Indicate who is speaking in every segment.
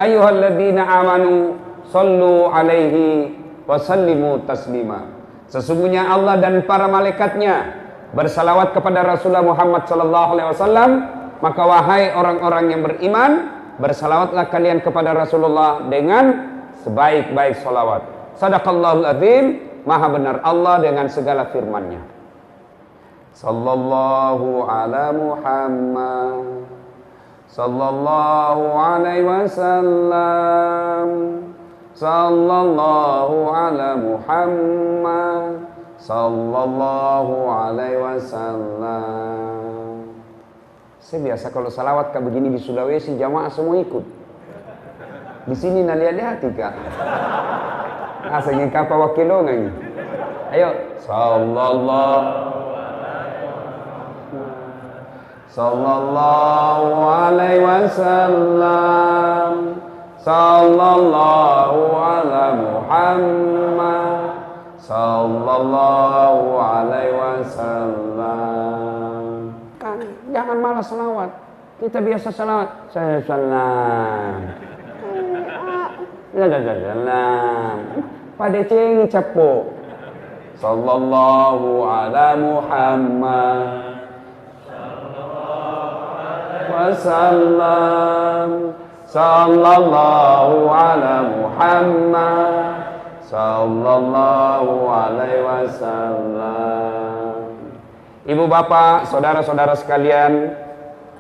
Speaker 1: Ayyuhalladzina amanu sallu alaihi wa sallimu taslima. Sesungguhnya Allah dan para malaikatnya bersalawat kepada Rasulullah Muhammad sallallahu alaihi wasallam, maka wahai orang-orang yang beriman, bersalawatlah kalian kepada Rasulullah dengan sebaik-baik salawat. Sadaqallahul azim, maha benar Allah dengan segala firman-Nya. Sallallahu ala Muhammad sallallahu alaihi wasallam. Sallallahu ala Muhammad sallallahu alaihi wasallam. Saya biasa kalau salawat kayak begini di Sulawesi, jamaah semua ikut. Di sini nalihat-lihati kak. Asal ngapa wakilongan. Ayo, sallallahu alaihi wasallam. Sallallahu ala Muhammad sallallahu alaihi wasallam. Kan jangan malas selawat. Kita biasa selawat. Saya salam. Salam. Pada ceng capo. Sallallahu ala Muhammad sallallahu alaihi wasallam. Sallallahu ala Muhammad sallallahu alaihi wasallam. Ibu bapak, saudara-saudara sekalian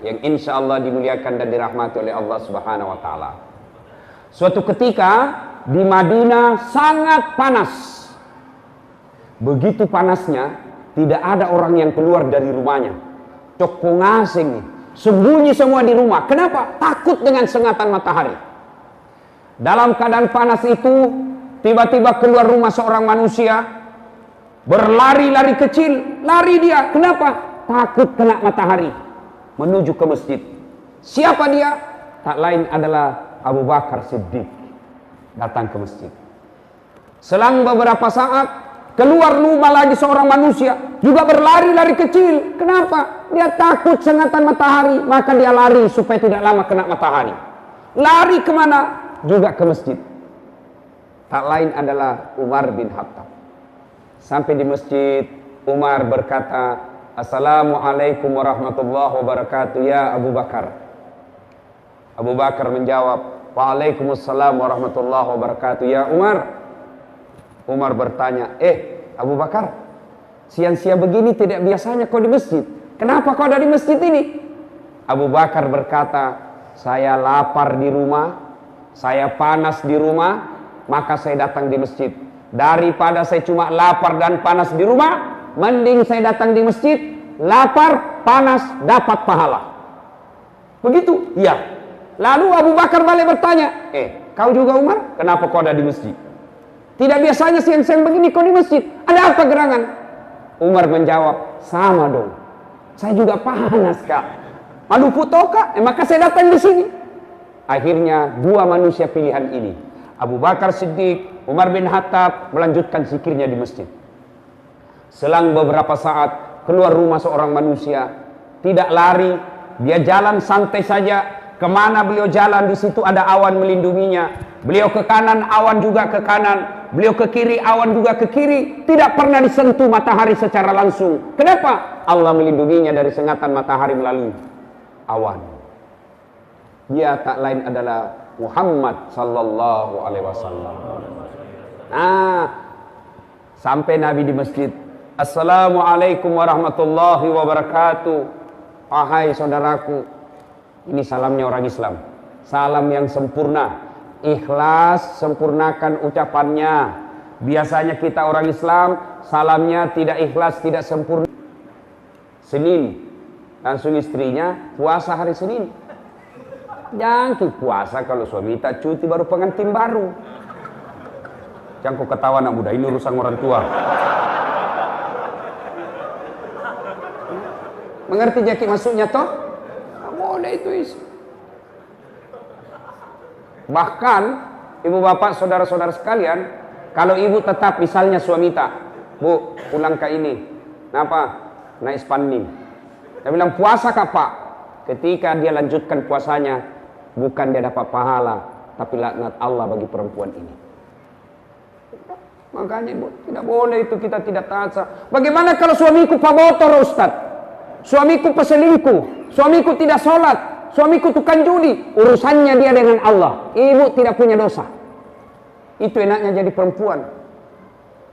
Speaker 1: yang insya Allah dimuliakan dan dirahmati oleh Allah Subhanahu wa ta'ala. Suatu ketika di Madinah sangat panas. Begitu panasnya, tidak ada orang yang keluar dari rumahnya. Cok pengasing nih. Sembunyi semua di rumah. Kenapa? Takut dengan sengatan matahari. Dalam keadaan panas itu, tiba-tiba keluar rumah seorang manusia, berlari-lari kecil, lari dia. Kenapa? Takut kena matahari. Menuju ke masjid. Siapa dia? Tak lain adalah Abu Bakar Siddiq. Datang ke masjid. Selang beberapa saat, keluar rumah lagi seorang manusia, juga berlari-lari kecil. Kenapa? Dia takut sengatan matahari, maka dia lari supaya tidak lama kena matahari. Lari kemana? Juga ke masjid. Tak lain adalah Umar bin Khattab. Sampai di masjid, Umar berkata, Assalamualaikum warahmatullahi wabarakatuh ya Abu Bakar. Abu Bakar menjawab, Waalaikumsalam warahmatullahi wabarakatuh ya Umar. Umar bertanya, Abu Bakar, siang-siang begini tidak biasanya kau di masjid. Kenapa kau ada di masjid ini? Abu Bakar berkata, saya lapar di rumah, saya panas di rumah, maka saya datang di masjid. Daripada saya cuma lapar dan panas di rumah, mending saya datang di masjid, lapar, panas, dapat pahala. Begitu? Ya. Lalu Abu Bakar balik bertanya, kau juga Umar, kenapa kau ada di masjid? Tidak biasanya siang-siang begini kau di masjid. Ada apa gerangan? Umar menjawab, sama dong. Saya juga panas kak. Maluku toh kak? Maka saya datang di sini. Akhirnya dua manusia pilihan ini, Abu Bakar Siddiq, Umar bin Khattab, melanjutkan zikirnya di masjid. Selang beberapa saat keluar rumah seorang manusia, tidak lari, dia jalan santai saja. Kemana beliau jalan, di situ ada awan melindunginya. Beliau ke kanan, awan juga ke kanan. Beliau ke kiri, awan juga ke kiri. Tidak pernah disentuh matahari secara langsung. Kenapa? Allah melindunginya dari sengatan matahari melalui awan. Dia tak lain adalah Muhammad sallallahu alaihi wasallam. Nah, sampai Nabi di masjid. Assalamualaikum warahmatullahi wabarakatuh. Wahai saudaraku, ini salamnya orang Islam. Salam yang sempurna. Ikhlas, sempurnakan ucapannya. Biasanya kita orang Islam, salamnya tidak ikhlas, tidak sempurna. Senin, langsung istrinya puasa hari Senin. Jangan puasa kalau suami tak cuti baru pengantin baru. Jangan kau ketawa anak muda, ini urusan orang tua. Mengerti jaki maksudnya toh? Boleh itu isi. Bahkan ibu bapak saudara-saudara sekalian, kalau ibu tetap misalnya suami tak, Bu pulang ke ini, kenapa? Naik spanding. Dia bilang puasa kak pak. Ketika dia lanjutkan puasanya, bukan dia dapat pahala, tapi laknat Allah bagi perempuan ini. Makanya Ibu, tidak boleh itu kita tidak taat. Bagaimana kalau suamiku pamotor Ustaz? Suamiku peselingkuh, suamiku tidak sholat, suamiku tukang judi, urusannya dia dengan Allah. Ibu tidak punya dosa. Itu enaknya jadi perempuan.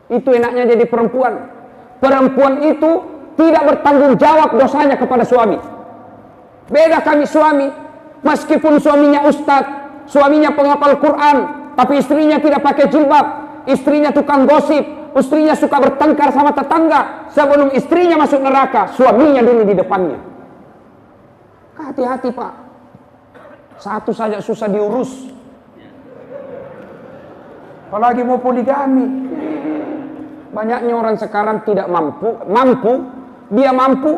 Speaker 1: Itu enaknya jadi perempuan. Perempuan itu tidak bertanggung jawab dosanya kepada suami. Beda kami suami, meskipun suaminya ustadz, suaminya penghafal Quran, tapi istrinya tidak pakai jilbab, istrinya tukang gosip, istrinya suka bertengkar sama tetangga. Sebelum istrinya masuk neraka, suaminya dulu di depannya. Hati-hati Pak, satu saja susah diurus, apalagi mau poligami. Banyaknya orang sekarang tidak mampu, dia mampu,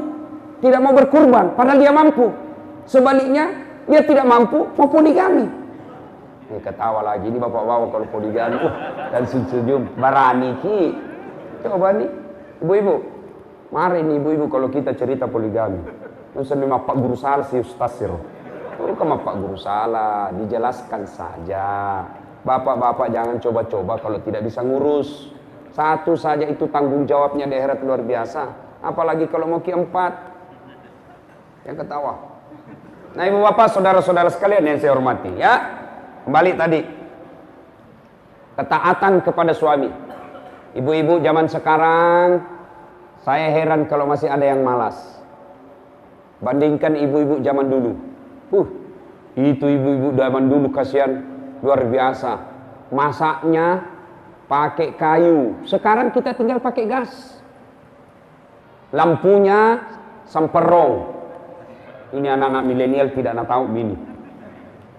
Speaker 1: tidak mau berkurban, padahal dia mampu. Sebaliknya, dia tidak mampu, mau poligami. Ini ketawa lagi, ini bapak-bapak kalau poligami, dan senyum, barani ki. Coba nih, ibu-ibu, mari nih ibu-ibu kalau kita cerita poligami. Usah nih Pak Guru salah si Ustaz sih. Bukan Pak Guru salah, dijelaskan saja. Bapak-bapak jangan coba-coba kalau tidak bisa ngurus. Satu saja itu tanggung jawabnya di akhirat luar biasa. Apalagi kalau mau keempat. Yang ketawa. Nah ibu bapak saudara-saudara sekalian yang saya hormati ya. Kembali tadi. Ketaatan kepada suami. Ibu-ibu zaman sekarang, saya heran kalau masih ada yang malas. Bandingkan ibu-ibu zaman dulu. Itu ibu-ibu zaman dulu kasihan luar biasa. Masaknya pakai kayu. Sekarang kita tinggal pakai gas. Lampunya semperong. Ini anak-anak milenial tidak tahu ini.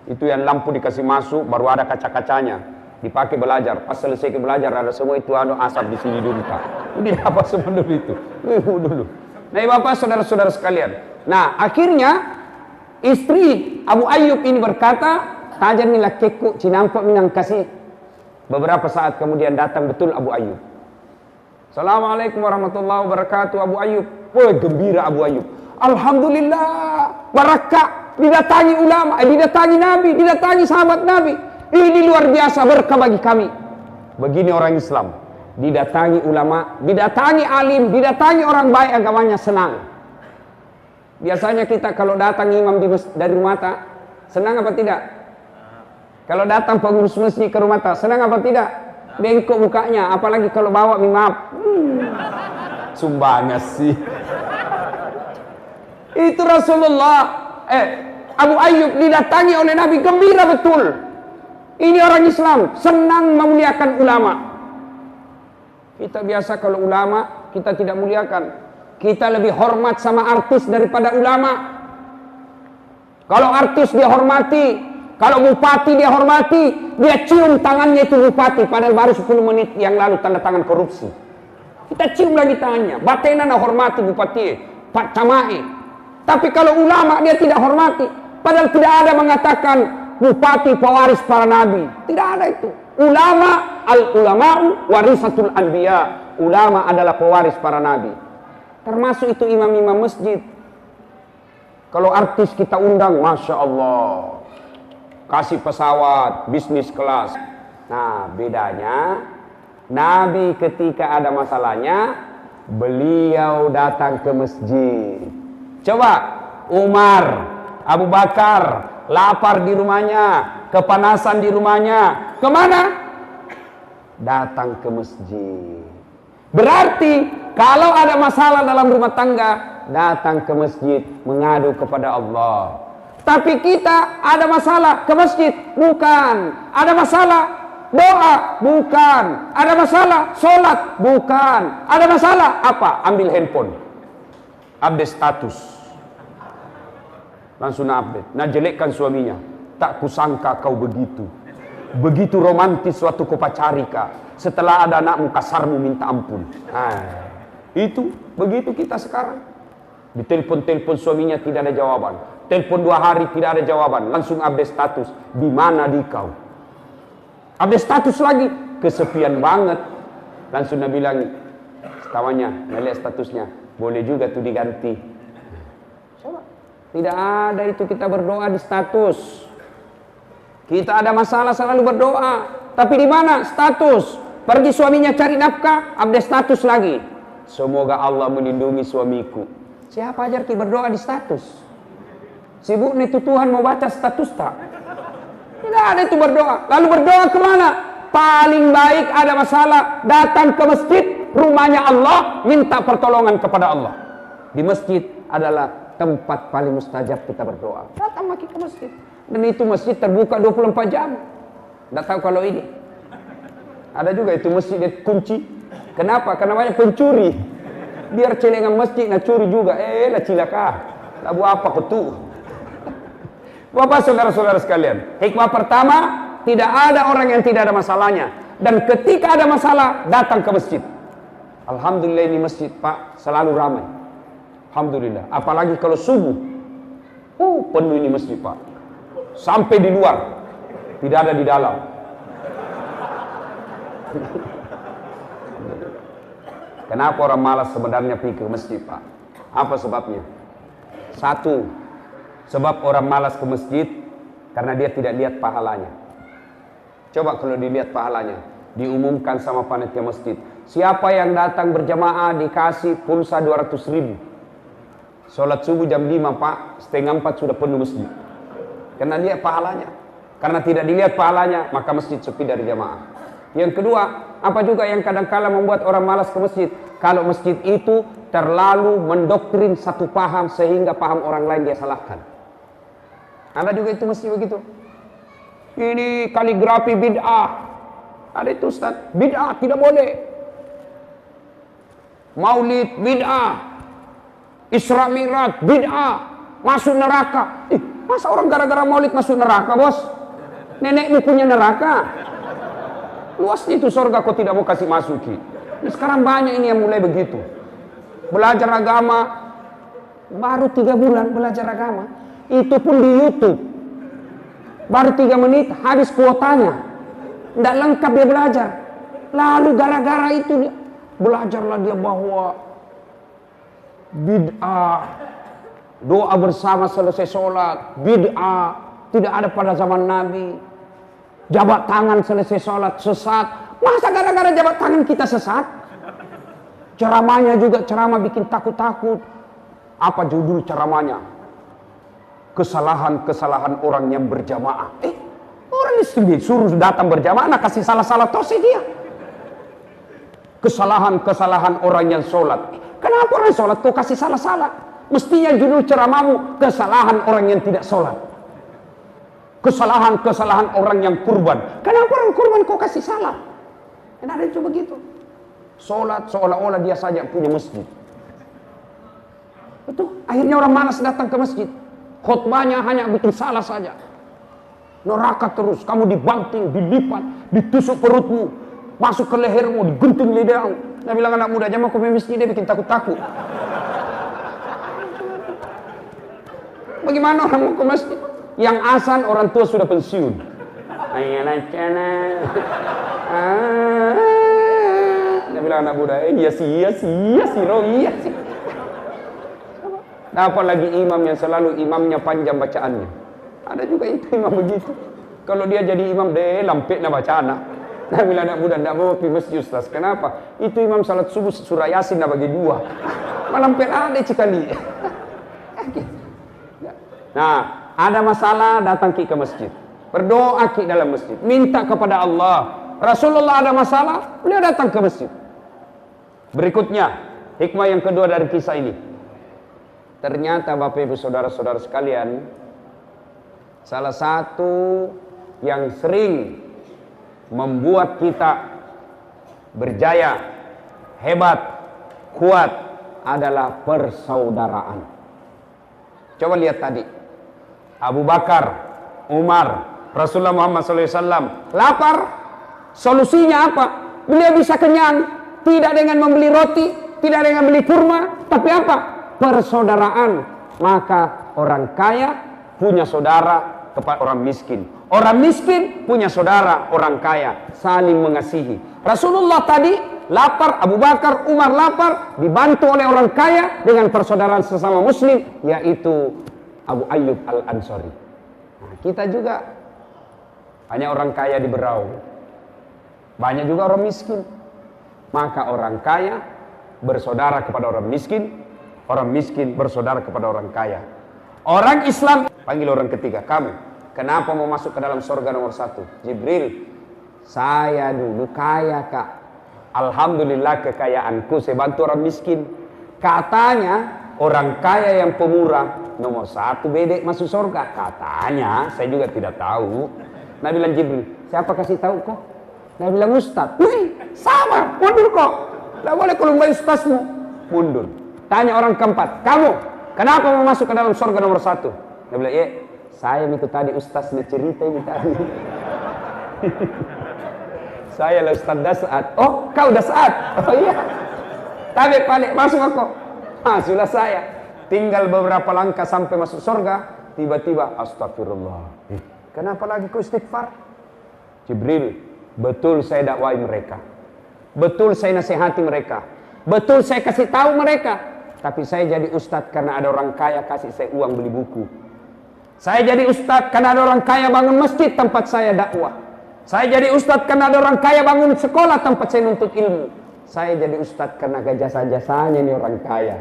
Speaker 1: Itu yang lampu dikasih masuk baru ada kaca-kacanya. Dipakai belajar. Pas selesai belajar ada semua itu ada asap di sini dulu Pak. Ini apa semua dulu itu? Dulu. Nah, Bapak saudara-saudara sekalian. Nah, akhirnya istri Abu Ayyub ini berkata, "Tajan nila keku cinampak minang kasih." Beberapa saat kemudian datang betul Abu Ayyub. Assalamualaikum warahmatullahi wabarakatuh. Abu Ayyub, gembira Abu Ayyub. Alhamdulillah, barakah, didatangi ulama, didatangi Nabi, didatangi sahabat Nabi. Ini luar biasa berkah bagi kami. Begini orang Islam, didatangi ulama, didatangi alim, didatangi orang baik agamanya senang. Biasanya kita kalau datang imam dari rumah tak, senang apa tidak? Kalau datang pengurus masjid ke rumah tak, senang apa tidak? Bengkok mukanya, apalagi kalau bawa mimap. Sumbangan sih. Itu Rasulullah, Abu Ayyub didatangi oleh Nabi, gembira betul. Ini orang Islam, senang memuliakan ulama. Kita biasa kalau ulama, kita tidak muliakan. Kita lebih hormat sama artis daripada ulama. Kalau artis dia hormati, kalau bupati dia hormati, dia cium tangannya itu bupati, padahal baru 10 menit yang lalu tanda tangan korupsi. Kita cium lagi tangannya, batena na hormati bupati, Pak Camai. Tapi kalau ulama dia tidak hormati, padahal tidak ada mengatakan bupati pewaris para nabi. Tidak ada itu. Ulama, al-ulama'u warisatul anbiya. Ulama adalah pewaris para nabi. Termasuk itu imam-imam masjid. Kalau artis kita undang, Masya Allah, kasih pesawat, bisnis kelas. Nah bedanya, Nabi ketika ada masalahnya, beliau datang ke masjid. Coba Umar, Abu Bakar, lapar di rumahnya, kepanasan di rumahnya, kemana? Datang ke masjid. Berarti kalau ada masalah dalam rumah tangga, datang ke masjid, mengadu kepada Allah. Tapi kita ada masalah ke masjid, bukan. Ada masalah doa, bukan. Ada masalah sholat, bukan. Ada masalah apa? Ambil handphone, update status, langsung update. Nah jelekkan suaminya, tak kusangka kau begitu. Begitu romantis suatu kopacarika. Setelah ada anakmu kasarmu minta ampun. Nah, itu begitu kita sekarang. Ditelepon-telepon suaminya tidak ada jawaban. Telepon 2 hari tidak ada jawaban. Langsung update status. Di mana di kau? Update status lagi. Kesepian banget. Langsung dia bilang, setawanya, ngeliat statusnya. Boleh juga tuh diganti. Coba. Tidak ada itu kita berdoa di status. Kita ada masalah selalu berdoa. Tapi di mana status? Pergi suaminya cari nafkah, update status lagi. Semoga Allah melindungi suamiku. Siapa ajar kita berdoa di status? Sibuk nih tuh Tuhan mau baca status tak? Tidak ada itu berdoa. Lalu berdoa kemana? Paling baik ada masalah, datang ke masjid, rumahnya Allah, minta pertolongan kepada Allah. Di masjid adalah tempat paling mustajab kita berdoa. Datang lagi ke masjid. Dan itu masjid terbuka 24 jam. Tidak tahu kalau ini. Ada juga itu masjid kunci. Kenapa? Karena banyak pencuri. Biar celengan masjid nak curi juga. Lah cilaka. Lalu apa ketu? Bapak saudara-saudara sekalian, hikmah pertama, tidak ada orang yang tidak ada masalahnya. Dan ketika ada masalah, datang ke masjid. Alhamdulillah ini masjid Pak selalu ramai. Alhamdulillah. Apalagi kalau subuh. Penuh ini masjid Pak. Sampai di luar. Tidak ada di dalam. Kenapa orang malas sebenarnya pergi ke masjid Pak? Apa sebabnya? Satu, sebab orang malas ke masjid karena dia tidak lihat pahalanya. Coba kalau dilihat pahalanya, diumumkan sama panitia masjid. Siapa yang datang berjamaah dikasih pulsa 200.000. Sholat subuh jam 5 Pak, setengah 4 sudah penuh masjid. Karena lihat pahalanya. Karena tidak dilihat pahalanya, maka masjid sepi dari jamaah. Yang kedua, apa juga yang kadang-kala membuat orang malas ke masjid? Kalau masjid itu terlalu mendoktrin satu paham sehingga paham orang lain dia salahkan. Ada juga itu masjid begitu. Ini kaligrafi bid'ah. Ada itu Ustaz, bid'ah tidak boleh. Maulid bid'ah. Isra Mi'raj bid'ah. Masuk neraka. Masa orang gara-gara maulid masuk neraka, bos? Nenekmu punya neraka. Luasnya itu surga kau tidak mau kasih masuki. Nah, sekarang banyak ini yang mulai begitu. Belajar agama baru 3 bulan belajar agama. Itu pun di YouTube. Baru 3 menit habis kuotanya. Tidak lengkap dia belajar. Lalu gara-gara itu dia belajarlah dia bahwa bid'ah, doa bersama selesai sholat, bid'ah, tidak ada pada zaman Nabi. Jabat tangan selesai sholat, sesat. Masa gara-gara jabat tangan kita sesat? Ceramahnya juga ceramah bikin takut-takut. Apa judul ceramahnya? Kesalahan-kesalahan orang yang berjamaah. Orang disuruh datang berjamaah, nak kasih salah-salah tosi dia. Kesalahan-kesalahan orang yang sholat. Kenapa orang sholat kau kasih salah-salah? Mestinya judul ceramahmu kesalahan orang yang tidak sholat. Kesalahan-kesalahan orang yang kurban. Kenapa orang kurban kau kasih salah? Dan ada itu begitu. Sholat seolah-olah dia saja punya masjid. Betul. Akhirnya orang malas datang ke masjid. Khutbahnya hanya bikin salah saja. Neraka terus. Kamu dibanting, dilipat, ditusuk perutmu, masuk ke lehermu, digunting lidahmu. Dia bilang anak muda jangan ke masjid, dia bikin takut-takut. Bagaimana orang mau ke masjid? Yang asan orang tua sudah pensiun. Dia bilang anak muda, iya sih. Dapat lagi imam yang selalu imamnya panjang bacaannya. Ada juga itu imam begitu. Kalau dia jadi imam, dia lampek na bacaan. Dia bilang anak muda, tidak mau pergi masjid Ustaz. Kenapa? Itu imam salat subuh surah Yasin na bagi 2. Malampek ada cikali. Nah, ada masalah datang ke masjid. Berdoa dalam masjid. Minta kepada Allah. Rasulullah ada masalah, beliau datang ke masjid. Berikutnya, hikmah yang kedua dari kisah ini. Ternyata Bapak Ibu Saudara-saudara sekalian, salah satu yang sering membuat kita berjaya, hebat, kuat adalah persaudaraan. Coba lihat tadi. Abu Bakar, Umar, Rasulullah Muhammad SAW lapar, solusinya apa? Beliau bisa kenyang, tidak dengan membeli roti, tidak dengan beli kurma, tapi apa? Persaudaraan. Maka orang kaya punya saudara kepada orang miskin. Orang miskin punya saudara orang kaya, saling mengasihi. Rasulullah tadi lapar, Abu Bakar, Umar lapar, dibantu oleh orang kaya dengan persaudaraan sesama muslim, yaitu Abu Ayyub Al-Ansari. Nah, kita juga Banyak orang kaya di Berau, banyak juga orang miskin. Maka orang kaya bersaudara kepada orang miskin bersaudara kepada orang kaya. Orang Islam panggil orang ketiga, kamu kenapa mau masuk ke dalam surga nomor 1? Jibril, saya dulu kaya kak, alhamdulillah kekayaanku saya bantu orang miskin. Katanya orang kaya yang pemurah nomor 1 bedek masuk surga. Katanya, saya juga tidak tahu. Nabi bilang Jibril, siapa kasih tahu kok? Nabi bilang Ustaz. Wih, sama, mundur kok. Tidak boleh kalau nggak ustazmu, mundur. Tanya orang keempat, kamu kenapa mau masuk ke dalam surga nomor 1? Nabi bilang, saya itu tadi ustaz cerita ini tadi. Saya lah Ustaz Das'ad. Oh, kau Das'ad? Oh iya. Tapi balik masuk aku. Sudah saya. Tinggal beberapa langkah sampai masuk surga. Tiba-tiba, astagfirullah. Kenapa lagi kau istighfar? Jibril, betul saya dakwai mereka. Betul saya nasihati mereka. Betul saya kasih tahu mereka. Tapi saya jadi ustadz karena ada orang kaya kasih saya uang beli buku. Saya jadi ustadz karena ada orang kaya bangun masjid tempat saya dakwah. Saya jadi ustadz karena ada orang kaya bangun sekolah tempat saya nuntut ilmu. Saya jadi ustadz karena jasa-jasanya ini orang kaya.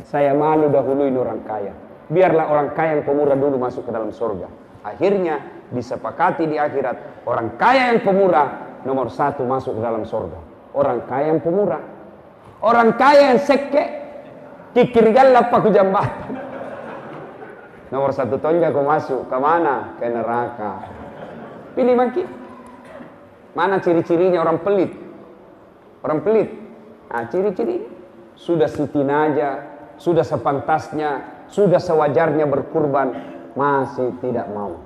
Speaker 1: Saya malu dahuluin orang kaya. Biarlah orang kaya yang pemurah dulu masuk ke dalam surga. Akhirnya disepakati di akhirat, orang kaya yang pemurah nomor 1 masuk ke dalam surga. Orang kaya yang pemurah. Orang kaya yang seke kikirgalap paku jambatan. Nomor 1 tonja kau masuk ke mana? Ke neraka. Pilih maki. Mana ciri-cirinya orang pelit? Orang pelit. Nah, ciri-ciri sudah sitinaja, sudah sepantasnya, sudah sewajarnya berkurban, masih tidak mau.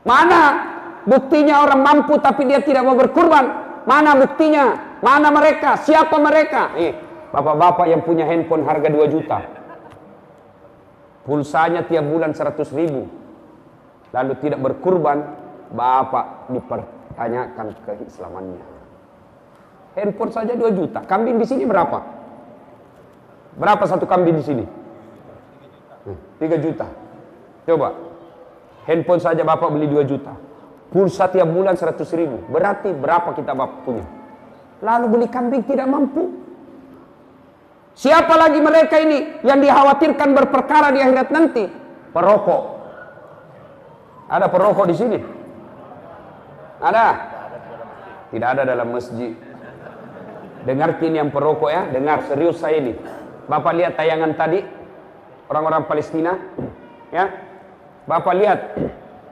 Speaker 1: Mana buktinya orang mampu tapi dia tidak mau berkurban? Mana buktinya? Mana mereka? Siapa mereka? Bapak-bapak yang punya handphone harga 2 juta. Pulsanya tiap bulan 100 ribu. Lalu tidak berkurban, bapak dipertanyakan keislamannya. Handphone saja 2 juta. Kambing di sini berapa? Berapa satu kambing di sini? 3 juta. Coba, handphone saja bapak beli 2 juta. Pulsa tiap bulan 100 ribu. Berarti berapa kita bapak punya? Lalu beli kambing tidak mampu. Siapa lagi mereka ini yang dikhawatirkan berperkara di akhirat nanti? Perokok. Ada perokok di sini? Ada? Tidak ada dalam masjid. Dengar kini yang perokok ya, dengar serius saya ini. Bapak lihat tayangan tadi orang-orang Palestina, ya? Bapak lihat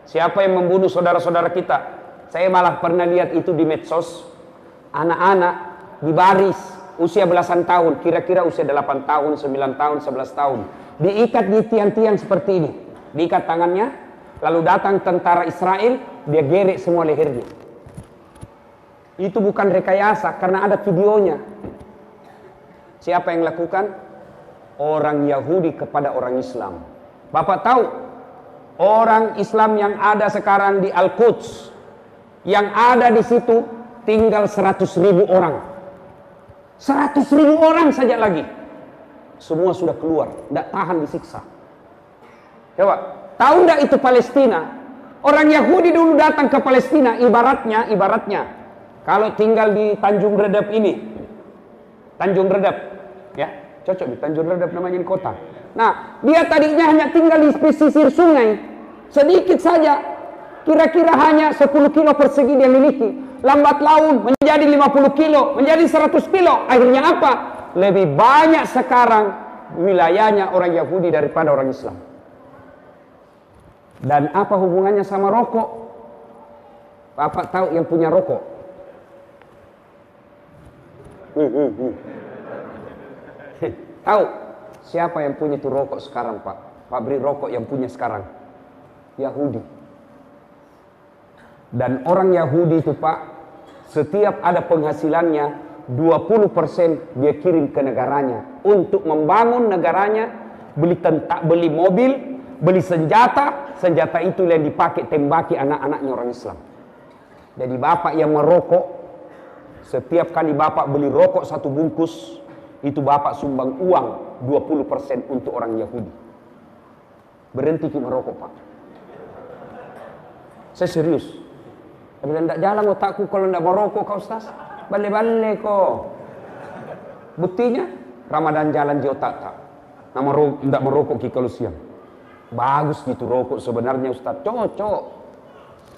Speaker 1: siapa yang membunuh saudara-saudara kita. Saya malah pernah lihat itu di medsos. Anak-anak di baris usia belasan tahun, kira-kira usia 8 tahun, 9 tahun, 11 tahun. Diikat di tiang-tiang seperti ini. Diikat tangannya, lalu datang tentara Israel, dia gerek semua lehernya. Itu bukan rekayasa karena ada videonya. Siapa yang lakukan? Orang Yahudi kepada orang Islam. Bapak tahu orang Islam yang ada sekarang di Al-Quds, yang ada di situ tinggal 100.000 orang. 100.000 orang saja lagi. Semua sudah keluar, tidak tahan disiksa. Coba, tahu tidak itu Palestina? Orang Yahudi dulu datang ke Palestina, ibaratnya kalau tinggal di Tanjung Redap ini, Tanjung Redap, ya, cocok di Tanjung Redap namanya ini kota. Nah, dia tadinya hanya tinggal di pesisir sungai, sedikit saja, kira-kira hanya 10 kilo persegi dia miliki. Lambat laun menjadi 50 kilo, menjadi 100 kilo. Akhirnya apa? Lebih banyak sekarang wilayahnya orang Yahudi daripada orang Islam. Dan apa hubungannya sama rokok? Bapak tahu yang punya rokok? Tahu siapa yang punya itu rokok sekarang, Pak? Pabrik rokok yang punya sekarang Yahudi. Dan orang Yahudi itu, Pak, setiap ada penghasilannya 20% dia kirim ke negaranya untuk membangun negaranya, beli mobil, beli senjata itu yang dipakai tembaki anak-anaknya orang Islam. Jadi bapak yang merokok, setiap kali bapak beli rokok 1 bungkus, itu bapak sumbang uang 20% untuk orang Yahudi. Berhenti merokok, Pak. Saya serius. Dia bilang, tidak jalan otakku kalau tidak merokok kau Ustaz. Bale-bale kok. Buktinya, Ramadan jalan di otak tak. Tidak merokok kalau siang. Bagus gitu rokok sebenarnya Ustaz. Cocok.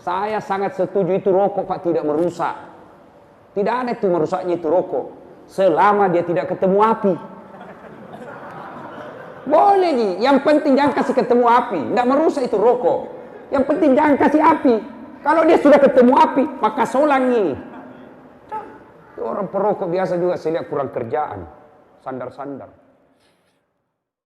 Speaker 1: Saya sangat setuju itu rokok Pak tidak merusak. Tidak ada itu merusaknya itu rokok. Selama dia tidak ketemu api. Boleh nih. Yang penting jangan kasih ketemu api. Tidak merusak itu rokok. Yang penting jangan kasih api. Kalau dia sudah ketemu api, maka solangi. Orang perokok biasa juga saya lihat kurang kerjaan. Sandar-sandar.